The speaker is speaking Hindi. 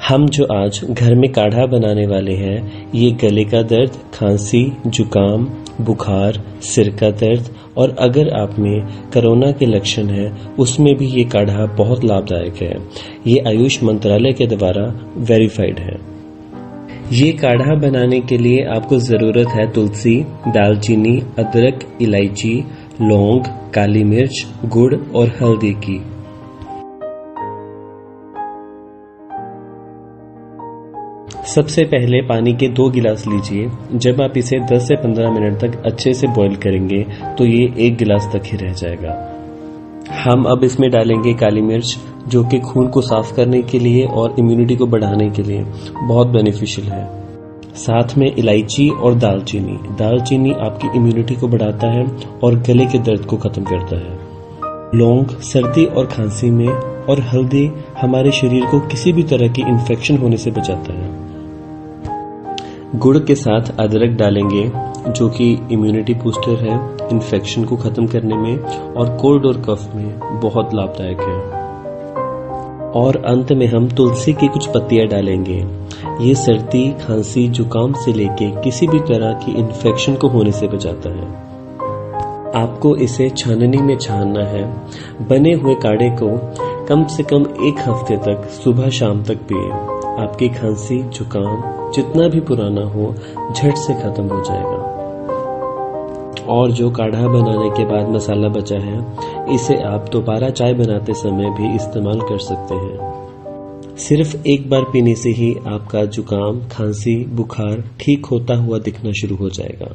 हम जो आज घर में काढ़ा बनाने वाले हैं, ये गले का दर्द, खांसी, जुकाम, बुखार, सिर का दर्द और अगर आप में कोरोना के लक्षण है उसमें भी ये काढ़ा बहुत लाभदायक है। ये आयुष मंत्रालय के द्वारा वेरीफाइड है। ये काढ़ा बनाने के लिए आपको ज़रूरत है तुलसी, दालचीनी, अदरक, इलायची, लौंग, काली मिर्च, गुड़ और हल्दी की। सबसे पहले पानी के 2 गिलास लीजिए। जब आप इसे 10 से 15 मिनट तक अच्छे से बॉईल करेंगे तो ये 1 गिलास तक ही रह जाएगा। हम अब इसमें डालेंगे काली मिर्च, जो कि खून को साफ करने के लिए और इम्यूनिटी को बढ़ाने के लिए बहुत बेनिफिशियल है। साथ में इलायची और दालचीनी। दालचीनी आपकी इम्यूनिटी को बढ़ाता है और गले के दर्द को खत्म करता है। लौंग सर्दी और खांसी में और हल्दी हमारे शरीर को किसी भी तरह की इन्फेक्शन होने से बचाता है। गुड़ के साथ अदरक डालेंगे, जो कि इम्यूनिटी बूस्टर है, इन्फेक्शन को खत्म करने में और कोल्ड और कफ में बहुत लाभदायक है। और अंत में हम तुलसी की कुछ पत्तियां डालेंगे। ये सर्दी, खांसी, जुकाम से लेके किसी भी तरह की इन्फेक्शन को होने से बचाता है। आपको इसे छाननी में छानना है। बने हुए काढ़े को कम से कम 1 हफ्ते तक सुबह शाम तक पिए। आपकी खांसी, जुकाम जितना भी पुराना हो झट से खत्म हो जाएगा। और जो काढ़ा बनाने के बाद मसाला बचा है, इसे आप दोबारा चाय बनाते समय भी इस्तेमाल कर सकते हैं। सिर्फ एक बार पीने से ही आपका जुकाम, खांसी, बुखार ठीक होता हुआ दिखना शुरू हो जाएगा।